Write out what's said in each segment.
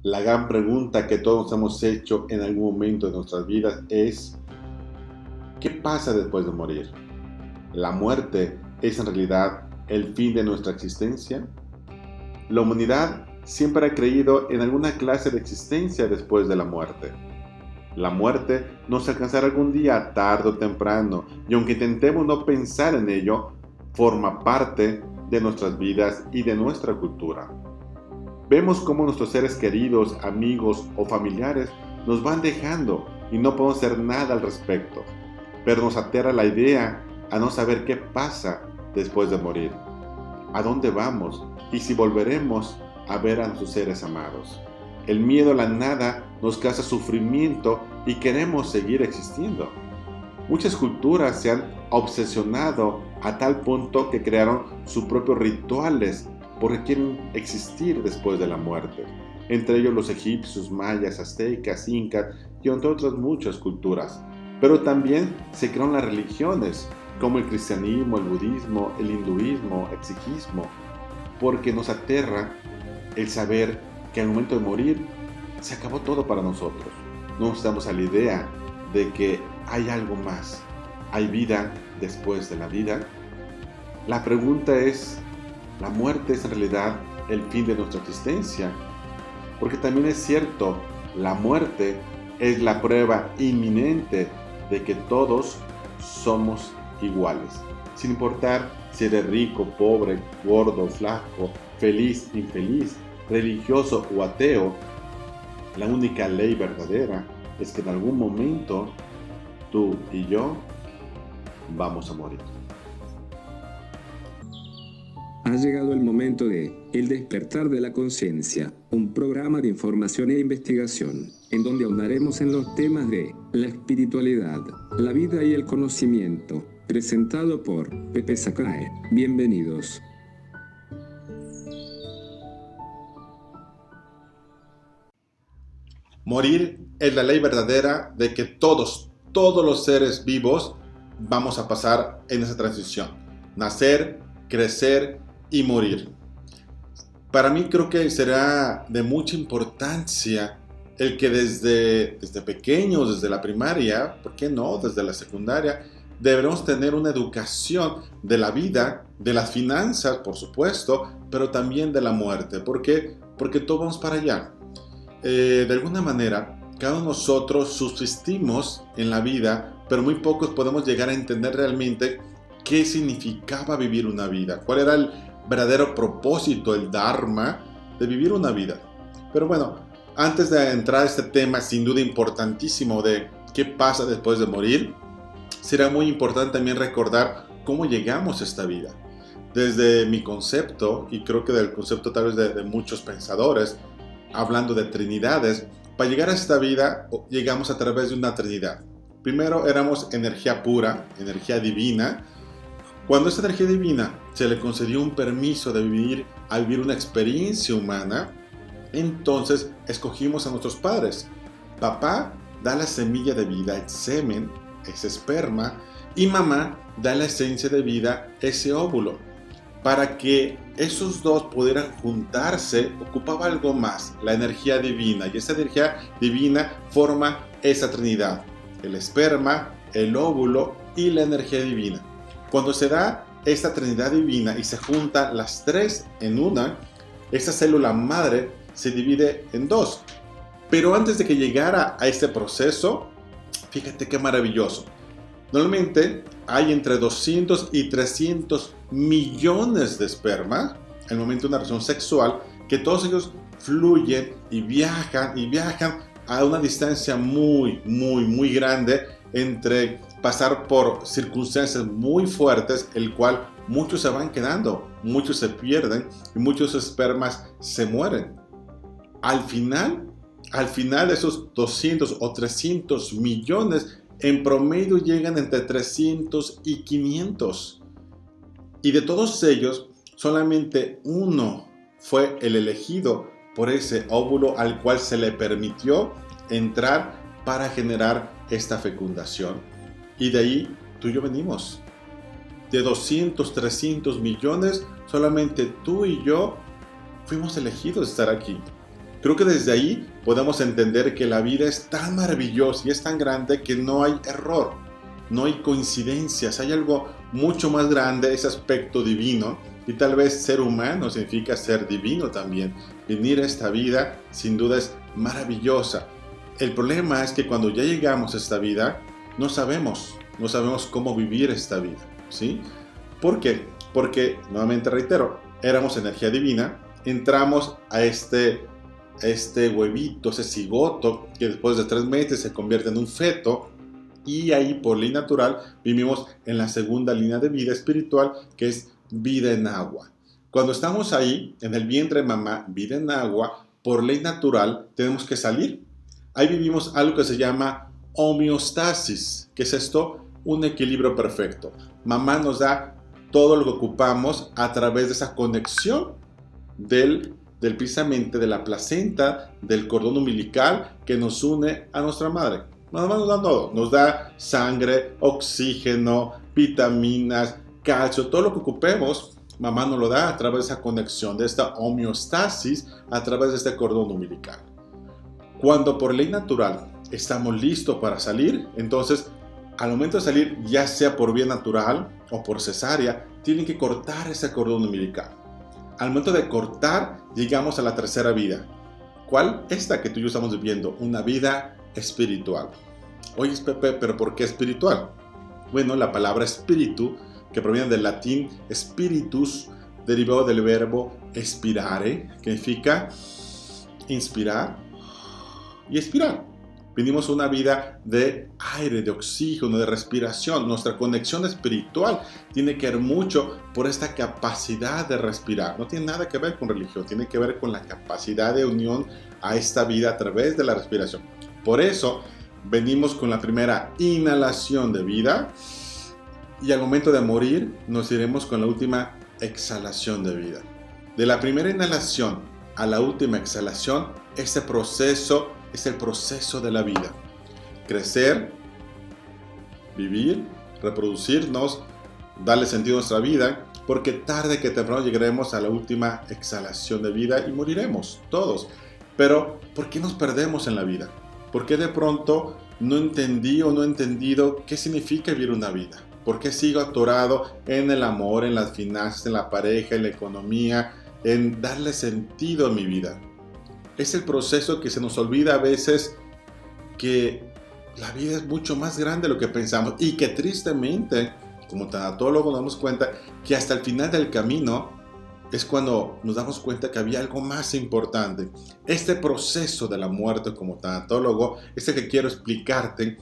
La gran pregunta que todos hemos hecho en algún momento de nuestras vidas es, ¿qué pasa después de morir? ¿La muerte es en realidad el fin de nuestra existencia? La humanidad siempre ha creído en alguna clase de existencia después de la muerte. La muerte nos alcanzará algún día, tarde o temprano, y aunque intentemos no pensar en ello, forma parte de nuestras vidas y de nuestra cultura. Vemos cómo nuestros seres queridos, amigos o familiares nos van dejando y no podemos hacer nada al respecto, pero nos aterra la idea a no saber qué pasa después de morir, a dónde vamos y si volveremos a ver a nuestros seres amados. El miedo a la nada nos causa sufrimiento y queremos seguir existiendo. Muchas culturas se han obsesionado a tal punto que crearon sus propios rituales porque quieren existir después de la muerte. Entre ellos los egipcios, mayas, aztecas, incas y entre otras muchas culturas. Pero también se crearon las religiones como el cristianismo, el budismo, el hinduismo, el sikhismo, porque nos aterra el saber que al momento de morir se acabó todo para nosotros. No nos damos a la idea de que hay algo más, hay vida después de la vida. La pregunta es, ¿la muerte es en realidad el fin de nuestra existencia? Porque también es cierto, la muerte es la prueba inminente de que todos somos iguales, sin importar si eres rico, pobre, gordo, flaco, feliz, infeliz, religioso o ateo. La única ley verdadera es que en algún momento tú y yo vamos a morir. Ha llegado el momento de El despertar de la conciencia, un programa de información e investigación, en donde ahondaremos en los temas de la espiritualidad, la vida y el conocimiento, presentado por Pepe Sacae. Bienvenidos. Morir es la ley verdadera de que todos los seres vivos vamos a pasar en esa transición. Nacer, crecer y morir. Para mí creo que será de mucha importancia el que desde pequeños, desde la primaria, ¿por qué no? Desde la secundaria, debemos tener una educación de la vida, de las finanzas, por supuesto, pero también de la muerte. ¿Por qué? Porque todos vamos para allá. De alguna manera, cada uno de nosotros subsistimos en la vida, pero muy pocos podemos llegar a entender realmente qué significaba vivir una vida, cuál era el verdadero propósito, el dharma de vivir una vida. Pero bueno, antes de entrar a este tema sin duda importantísimo de qué pasa después de morir, será muy importante también recordar cómo llegamos a esta vida. Desde mi concepto, y creo que del concepto tal vez de muchos pensadores, hablando de trinidades, para llegar a esta vida llegamos a través de una trinidad. Primero éramos energía pura, energía divina. Cuando esta energía divina se le concedió un permiso de vivir una experiencia humana, entonces escogimos a nuestros padres. Papá da la semilla de vida, el semen, ese esperma, y mamá da la esencia de vida, ese óvulo. Para que esos dos pudieran juntarse, ocupaba algo más, la energía divina. Y esa energía divina forma esa trinidad, el esperma, el óvulo y la energía divina. Cuando se da esta trinidad divina y se juntan las tres en una, esa célula madre se divide en dos. Pero antes de que llegara a este proceso, fíjate qué maravilloso. Normalmente hay entre 200 y 300 millones de esperma en el momento de una relación sexual, que todos ellos fluyen y viajan a una distancia muy grande entre pasar por circunstancias muy fuertes, el cual muchos se van quedando, muchos se pierden y muchos espermas se mueren. Al final de esos 200 o 300 millones, en promedio llegan entre 300 y 500. Y de todos ellos, solamente uno fue el elegido por ese óvulo al cual se le permitió entrar para generar esta fecundación. Y de ahí tú y yo venimos. De 200, 300 millones, solamente tú y yo fuimos elegidos de estar aquí. Creo que desde ahí podemos entender que la vida es tan maravillosa y es tan grande que no hay error, no hay coincidencias, hay algo mucho más grande, ese aspecto divino, y tal vez ser humano significa ser divino también. Venir a esta vida sin duda es maravillosa. El problema es que cuando ya llegamos a esta vida, no sabemos cómo vivir esta vida, ¿sí? ¿Por qué? Porque, nuevamente reitero, éramos energía divina, entramos a este huevito, ese cigoto, que después de 3 meses se convierte en un feto, y ahí por ley natural vivimos en la segunda línea de vida espiritual, que es vida en agua. Cuando estamos ahí, en el vientre de mamá, vida en agua, por ley natural tenemos que salir. Ahí vivimos algo que se llama homeostasis. ¿Qué es esto? Un equilibrio perfecto. Mamá nos da todo lo que ocupamos a través de esa conexión precisamente de la placenta, del cordón umbilical que nos une a nuestra madre. Mamá nos da todo. Nos da sangre, oxígeno, vitaminas, calcio, todo lo que ocupemos. Mamá nos lo da a través de esa conexión, de esta homeostasis, a través de este cordón umbilical. Cuando por ley natural estamos listos para salir, entonces al momento de salir, ya sea por vía natural o por cesárea, tienen que cortar ese cordón umbilical. Al momento de cortar, llegamos a la tercera vida. ¿Cuál? Esta que tú y yo estamos viviendo, una vida espiritual. Oye, Pepe, ¿pero por qué espiritual? Bueno, la palabra espíritu, que proviene del latín spiritus, derivado del verbo expirare, que significa inspirar y expirar. Venimos a una vida de aire, de oxígeno, de respiración. Nuestra conexión espiritual tiene que ver mucho por esta capacidad de respirar. No tiene nada que ver con religión, tiene que ver con la capacidad de unión a esta vida a través de la respiración. Por eso venimos con la primera inhalación de vida y al momento de morir nos iremos con la última exhalación de vida. De la primera inhalación a la última exhalación, este proceso es el proceso de la vida. Crecer, vivir, reproducirnos, darle sentido a nuestra vida, porque tarde que temprano llegaremos a la última exhalación de vida y moriremos todos. Pero, ¿por qué nos perdemos en la vida? ¿Por qué de pronto no entendí o no he entendido qué significa vivir una vida? ¿Por qué sigo atorado en el amor, en las finanzas, en la pareja, en la economía, en darle sentido a mi vida? Es el proceso que se nos olvida a veces, que la vida es mucho más grande de lo que pensamos y que tristemente, como tanatólogo, nos damos cuenta que hasta el final del camino es cuando nos damos cuenta que había algo más importante. Este proceso de la muerte, como tanatólogo, es el que quiero explicarte.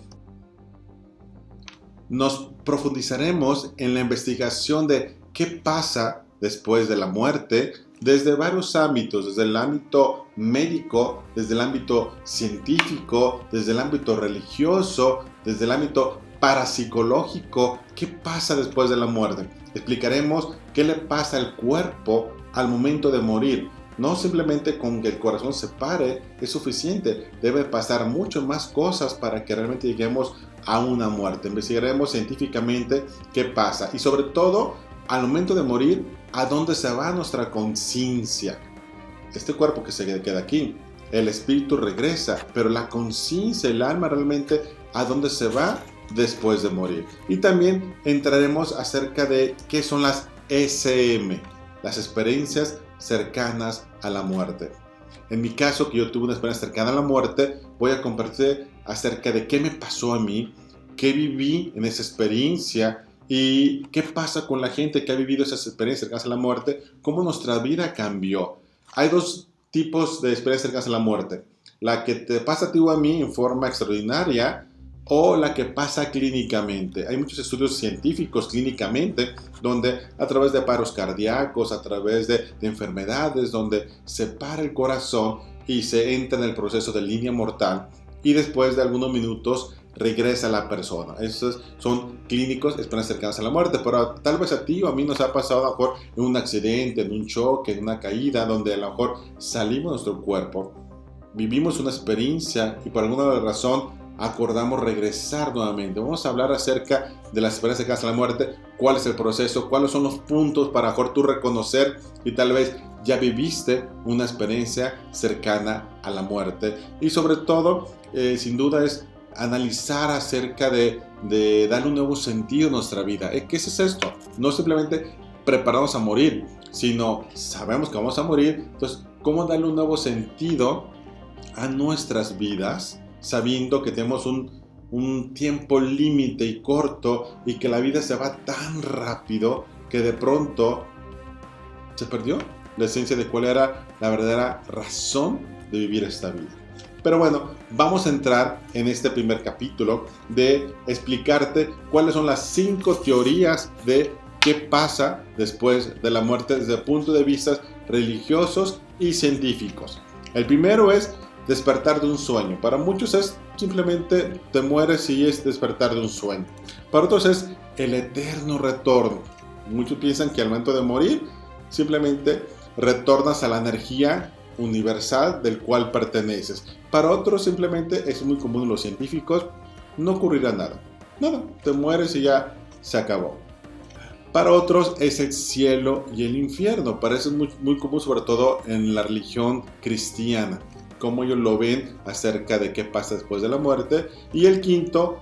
Nos profundizaremos en la investigación de qué pasa después de la muerte, desde varios ámbitos, desde el ámbito médico, desde el ámbito científico, desde el ámbito religioso, desde el ámbito parapsicológico. ¿Qué pasa después de la muerte? Explicaremos qué le pasa al cuerpo al momento de morir. No simplemente con que el corazón se pare es suficiente, debe pasar mucho más cosas para que realmente lleguemos a una muerte. Investigaremos científicamente qué pasa y sobre todo, al momento de morir, ¿a dónde se va nuestra conciencia? Este cuerpo que se queda aquí, el espíritu regresa, pero la conciencia, el alma realmente, ¿a dónde se va después de morir? Y también entraremos acerca de qué son las SM, las experiencias cercanas a la muerte. En mi caso, que yo tuve una experiencia cercana a la muerte, voy a compartir acerca de qué me pasó a mí, qué viví en esa experiencia, ¿y qué pasa con la gente que ha vivido esas experiencias cercanas a la muerte? ¿Cómo nuestra vida cambió? Hay 2 tipos de experiencias cercanas a la muerte. La que te pasa a ti o a mí en forma extraordinaria o la que pasa clínicamente. Hay muchos estudios científicos clínicamente donde a través de paros cardíacos, a través de enfermedades, donde se para el corazón y se entra en el proceso de línea mortal y después de algunos minutos regresa la persona. Esos son clínicos, experiencias cercanas a la muerte, pero tal vez a ti o a mí nos ha pasado a lo mejor en un accidente, en un choque, en una caída, donde a lo mejor salimos de nuestro cuerpo, vivimos una experiencia y por alguna razón acordamos regresar nuevamente. Vamos a hablar acerca de las experiencias cercanas a la muerte, cuál es el proceso, cuáles son los puntos para mejor tú reconocer y tal vez ya viviste una experiencia cercana a la muerte. Y sobre todo, sin duda, es analizar acerca de darle un nuevo sentido a nuestra vida. ¿Qué es esto? No simplemente prepararnos a morir, sino sabemos que vamos a morir. Entonces, ¿cómo darle un nuevo sentido a nuestras vidas, sabiendo que tenemos un tiempo límite y corto, y que la vida se va tan rápido que de pronto se perdió la esencia de cuál era la verdadera razón de vivir esta vida? Pero bueno, vamos a entrar en este primer capítulo de explicarte cuáles son las 5 teorías de qué pasa después de la muerte desde el punto de vista religiosos y científicos. El primero es despertar de un sueño. Para muchos es simplemente te mueres y es despertar de un sueño. Para otros es el eterno retorno. Muchos piensan que al momento de morir simplemente retornas a la energía universal del cual perteneces. Para otros simplemente es muy común en los científicos, no ocurrirá nada. Nada, te mueres y ya se acabó. Para otros es el cielo y el infierno. Parece muy común, sobre todo en la religión cristiana, cómo ellos lo ven acerca de qué pasa después de la muerte. Y el quinto,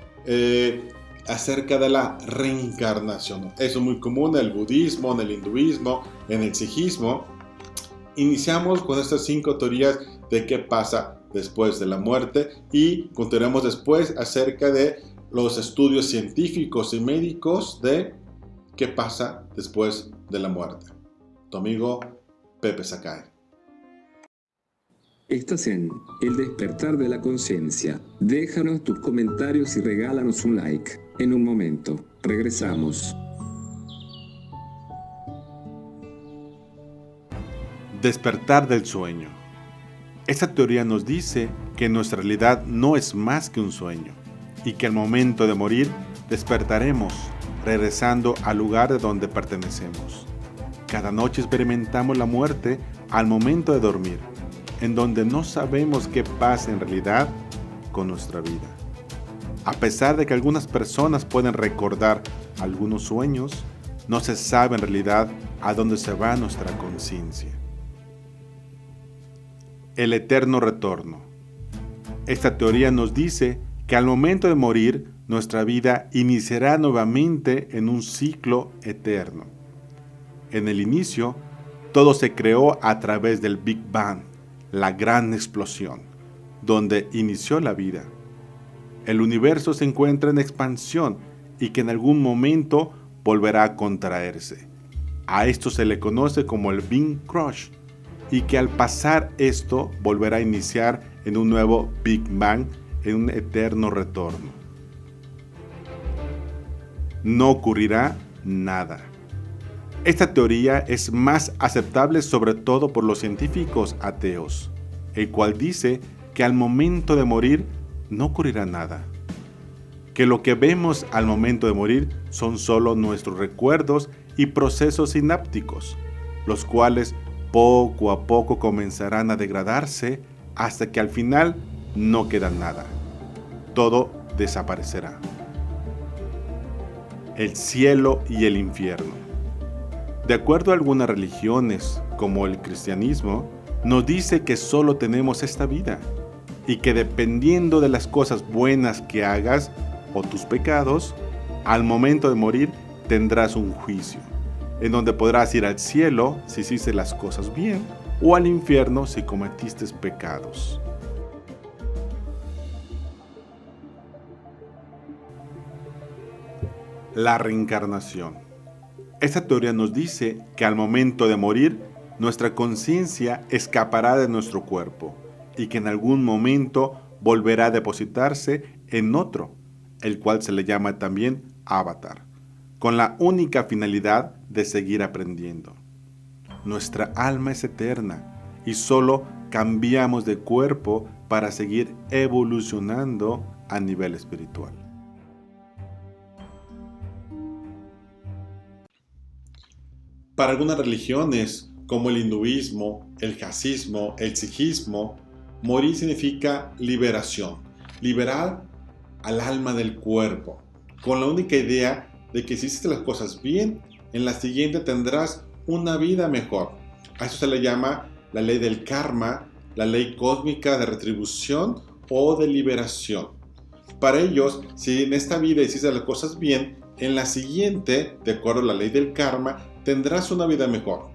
acerca de la reencarnación. Eso es muy común en el budismo, en el hinduismo, en el sijismo. Iniciamos con estas 5 teorías de qué pasa después de la muerte y continuaremos después acerca de los estudios científicos y médicos de qué pasa después de la muerte. Tu amigo Pepe Sakai. Estás en El Despertar de la Conciencia. Déjanos tus comentarios y regálanos un like. En un momento, regresamos. Despertar del sueño. Esta teoría nos dice que nuestra realidad no es más que un sueño y que al momento de morir despertaremos, regresando al lugar de donde pertenecemos. Cada noche experimentamos la muerte al momento de dormir, en donde no sabemos qué pasa en realidad con nuestra vida. A pesar de que algunas personas pueden recordar algunos sueños, no se sabe en realidad a dónde se va nuestra conciencia. El eterno retorno. Esta teoría nos dice que al momento de morir, nuestra vida iniciará nuevamente en un ciclo eterno. En el inicio, todo se creó a través del Big Bang, la gran explosión, donde inició la vida. El universo se encuentra en expansión y que en algún momento volverá a contraerse. A esto se le conoce como el Big Crunch, y que al pasar esto volverá a iniciar en un nuevo Big Bang, en un eterno retorno. No ocurrirá nada. Esta teoría es más aceptable sobre todo por los científicos ateos, el cual dice que al momento de morir no ocurrirá nada. Que lo que vemos al momento de morir son solo nuestros recuerdos y procesos sinápticos, los cuales poco a poco comenzarán a degradarse hasta que al final no queda nada. Todo desaparecerá. El cielo y el infierno. De acuerdo a algunas religiones, como el cristianismo, nos dice que solo tenemos esta vida y que dependiendo de las cosas buenas que hagas o tus pecados, al momento de morir tendrás un juicio, en donde podrás ir al cielo si hiciste las cosas bien o al infierno si cometiste pecados. La reencarnación. Esta teoría nos dice que al momento de morir, nuestra conciencia escapará de nuestro cuerpo y que en algún momento volverá a depositarse en otro, el cual se le llama también avatar, con la única finalidad de seguir aprendiendo. Nuestra alma es eterna y solo cambiamos de cuerpo para seguir evolucionando a nivel espiritual. Para algunas religiones, como el hinduismo, el jaísmo, el sijismo, morir significa liberación, liberar al alma del cuerpo, con la única idea de que si hiciste las cosas bien, en la siguiente tendrás una vida mejor. A eso se le llama la ley del karma, la ley cósmica de retribución o de liberación. Para ellos, si en esta vida hiciste las cosas bien, en la siguiente, de acuerdo a la ley del karma, tendrás una vida mejor.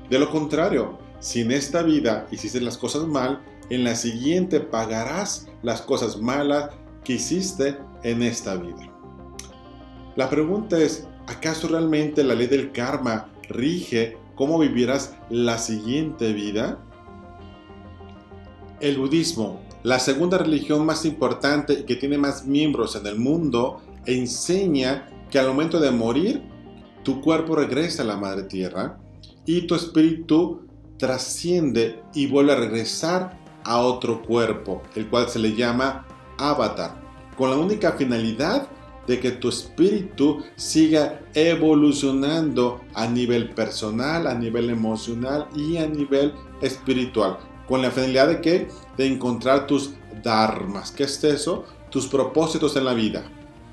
De lo contrario, si en esta vida hiciste las cosas mal, en la siguiente pagarás las cosas malas que hiciste en esta vida. La pregunta es, ¿acaso realmente la ley del karma rige cómo vivirás la siguiente vida? El budismo, la segunda religión más importante y que tiene más miembros en el mundo, enseña que al momento de morir, tu cuerpo regresa a la madre tierra y tu espíritu trasciende y vuelve a regresar a otro cuerpo, el cual se le llama avatar, con la única finalidad de que tu espíritu siga evolucionando a nivel personal, a nivel emocional y a nivel espiritual, con la finalidad de ¿qué? De encontrar tus dharmas. ¿Qué es eso? Tus propósitos en la vida.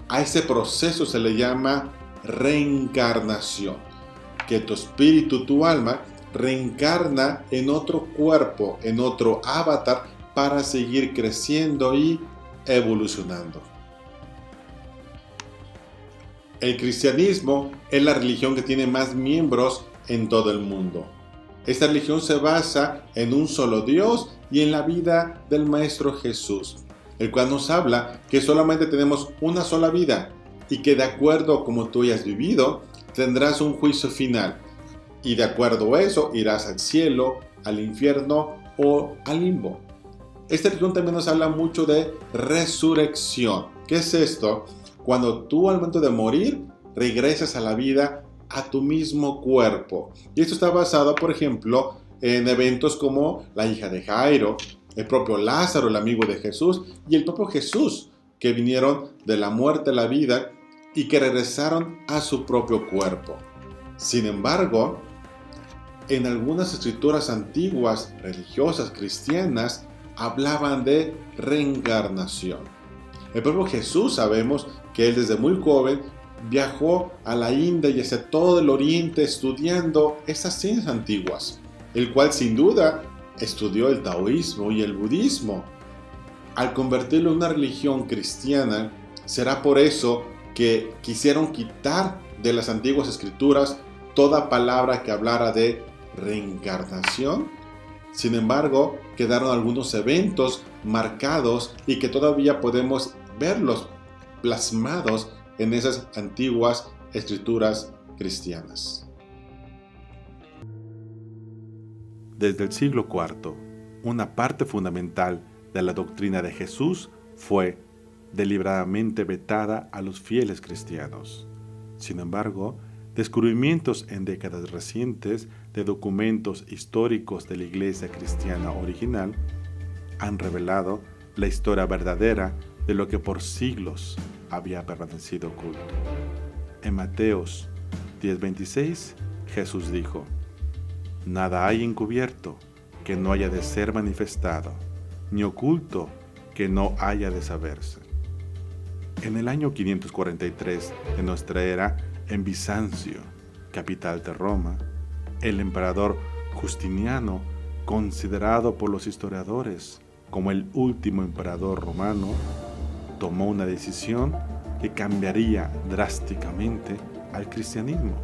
A ese proceso se le llama reencarnación, que tu espíritu, tu alma, reencarna en otro cuerpo, en otro avatar, para seguir creciendo y evolucionando. El cristianismo es la religión que tiene más miembros en todo el mundo. Esta religión se basa en un solo Dios y en la vida del Maestro Jesús, el cual nos habla que solamente tenemos una sola vida y que de acuerdo a como tú hayas vivido, tendrás un juicio final. Y de acuerdo a eso, irás al cielo, al infierno o al limbo. Esta religión también nos habla mucho de resurrección. ¿Qué es esto? Cuando tú al momento de morir, regresas a la vida a tu mismo cuerpo. Y esto está basado, por ejemplo, en eventos como la hija de Jairo, el propio Lázaro, el amigo de Jesús, y el propio Jesús, que vinieron de la muerte a la vida y que regresaron a su propio cuerpo. Sin embargo, en algunas escrituras antiguas, religiosas, cristianas, hablaban de reencarnación. El propio Jesús, sabemos que él desde muy joven viajó a la India y hacia todo el Oriente estudiando estas ciencias antiguas, el cual sin duda estudió el taoísmo y el budismo. Al convertirlo en una religión cristiana, será por eso que quisieron quitar de las antiguas escrituras toda palabra que hablara de reencarnación. Sin embargo, quedaron algunos eventos marcados y que todavía podemos verlos plasmados en esas antiguas escrituras cristianas. Desde el siglo IV, una parte fundamental de la doctrina de Jesús fue deliberadamente vetada a los fieles cristianos. Sin embargo, descubrimientos en décadas recientes de documentos históricos de la Iglesia cristiana original han revelado la historia verdadera de lo que por siglos había permanecido oculto. En Mateos 10:26, Jesús dijo: «Nada hay encubierto que no haya de ser manifestado, ni oculto que no haya de saberse». En el año 543 de nuestra era, en Bizancio, capital de Roma, el emperador Justiniano, considerado por los historiadores como el último emperador romano, tomó una decisión que cambiaría drásticamente al cristianismo,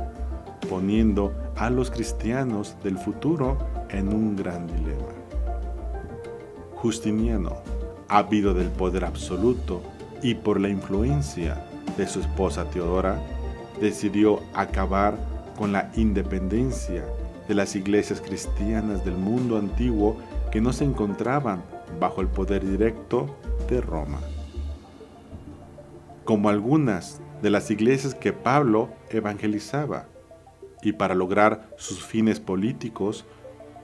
poniendo a los cristianos del futuro en un gran dilema. Justiniano, ávido del poder absoluto y por la influencia de su esposa Teodora, decidió acabar con la independencia de las iglesias cristianas del mundo antiguo que no se encontraban bajo el poder directo de Roma. Como algunas de las iglesias que Pablo evangelizaba, y para lograr sus fines políticos,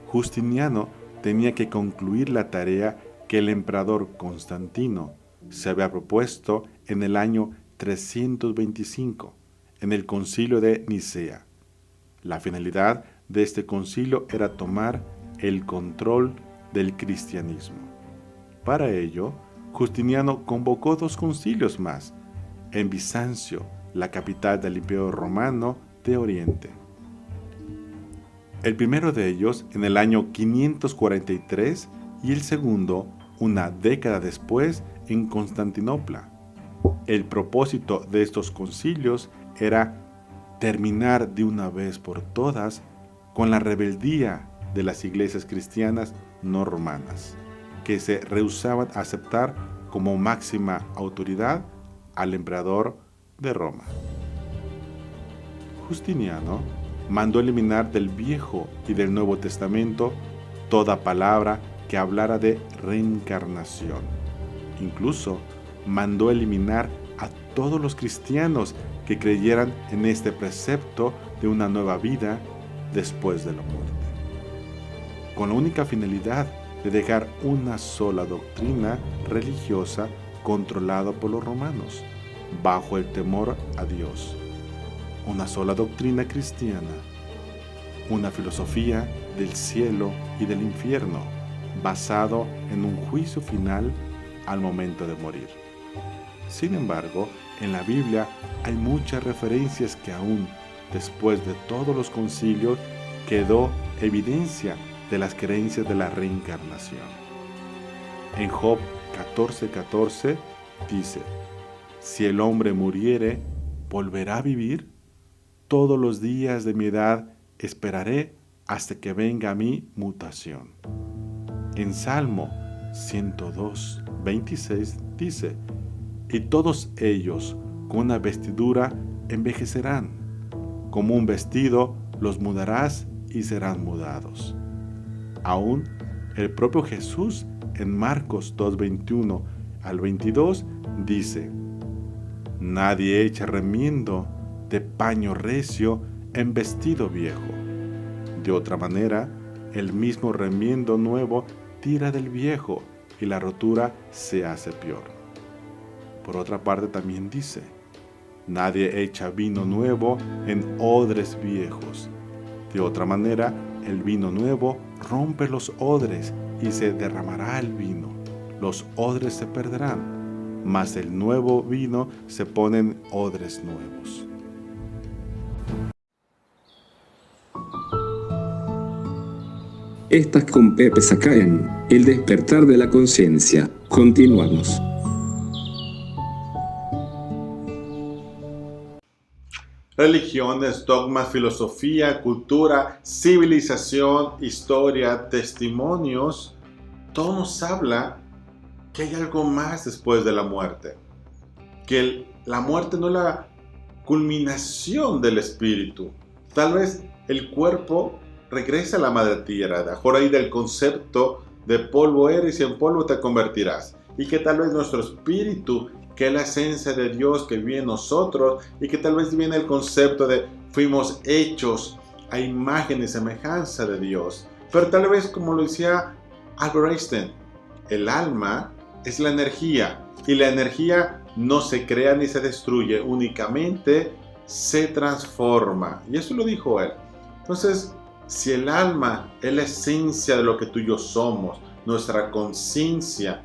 Justiniano tenía que concluir la tarea que el emperador Constantino se había propuesto en el año 325, en el concilio de Nicea. La finalidad de este concilio era tomar el control del cristianismo. Para ello, Justiniano convocó 2 concilios más, en Bizancio, la capital del Imperio Romano de Oriente. El primero de ellos en el año 543 y el segundo una década después en Constantinopla. El propósito de estos concilios era terminar de una vez por todas con la rebeldía de las iglesias cristianas no romanas, que se rehusaban a aceptar como máxima autoridad al emperador de Roma. Justiniano mandó eliminar del Viejo y del Nuevo Testamento toda palabra que hablara de reencarnación. Incluso mandó eliminar a todos los cristianos que creyeran en este precepto de una nueva vida después de la muerte, con la única finalidad de dejar una sola doctrina religiosa controlada por los romanos, bajo el temor a Dios. Una sola doctrina cristiana, una filosofía del cielo y del infierno, basado en un juicio final al momento de morir. Sin embargo, en la Biblia hay muchas referencias que aún después de todos los concilios quedó evidencia de las creencias de la reencarnación. En Job 14:14 dice: si el hombre muriere, ¿volverá a vivir? Todos los días de mi edad esperaré hasta que venga a mí mutación. En Salmo 102:26 dice: y todos ellos con una vestidura envejecerán, como un vestido los mudarás y serán mudados. Aún el propio Jesús en Marcos 2:21 al 22 dice: nadie echa remiendo de paño recio en vestido viejo. De otra manera, el mismo remiendo nuevo tira del viejo y la rotura se hace peor. Por otra parte también dice: nadie echa vino nuevo en odres viejos. De otra manera, el vino nuevo rompe los odres y se derramará el vino. Los odres se perderán, mas el nuevo vino se pone en odres nuevos. Estás con Pepe Sakayan, el despertar de la conciencia. Continuamos. Religiones, dogmas, filosofía, cultura, civilización, historia, testimonios, todo nos habla que hay algo más después de la muerte. Que la muerte no es la culminación del espíritu. Tal vez el cuerpo regresa a la madre tierra, mejor ahí del concepto de polvo eres y en polvo te convertirás. Y que tal vez nuestro espíritu, que es la esencia de Dios que vive en nosotros, y que tal vez viene el concepto de fuimos hechos a imagen y semejanza de Dios. Pero tal vez, como lo decía Albert Einstein, el alma es la energía, y la energía no se crea ni se destruye, únicamente se transforma. Y eso lo dijo él. Entonces, si el alma es la esencia de lo que tú y yo somos, nuestra conciencia,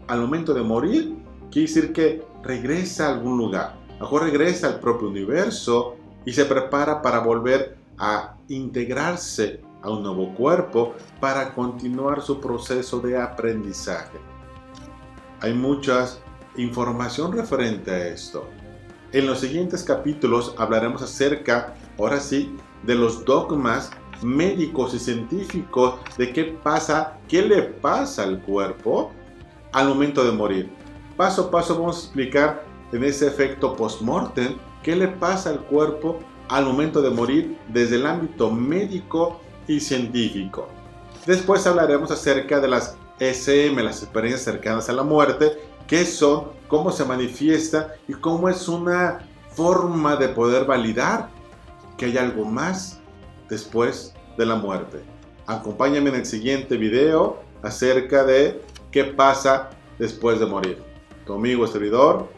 al momento de morir, quiere decir que regresa a algún lugar, mejor regresa al propio universo y se prepara para volver a integrarse a un nuevo cuerpo para continuar su proceso de aprendizaje. Hay mucha información referente a esto. En los siguientes capítulos hablaremos acerca, ahora sí, de los dogmas médicos y científicos de qué le pasa al cuerpo al momento de morir. Paso a paso vamos a explicar en ese efecto post-mortem qué le pasa al cuerpo al momento de morir desde el ámbito médico y científico. Después hablaremos acerca de las ECM, las experiencias cercanas a la muerte, qué son, cómo se manifiesta y cómo es una forma de poder validar que hay algo más después de la muerte. Acompáñame en el siguiente video acerca de qué pasa después de morir. Tu amigo y servidor,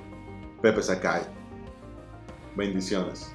Pepe Sakai. Bendiciones.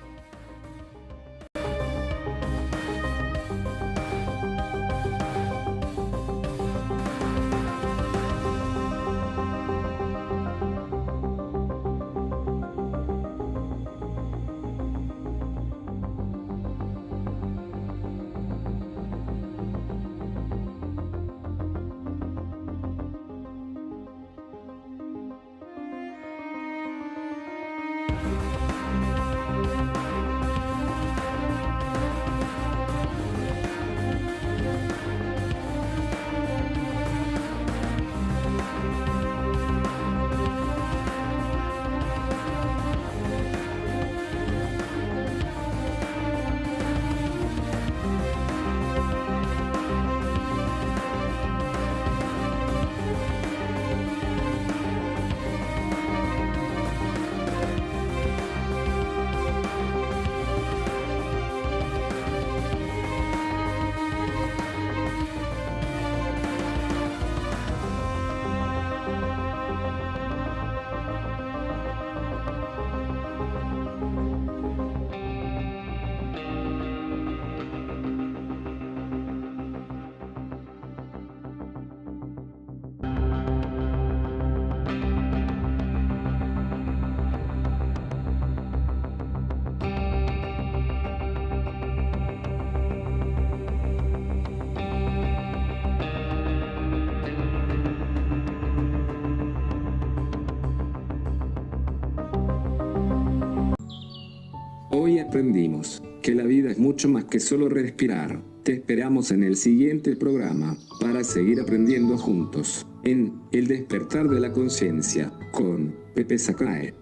Hoy aprendimos que la vida es mucho más que solo respirar. Te esperamos en el siguiente programa para seguir aprendiendo juntos en El despertar de la conciencia con Pepe Sakae.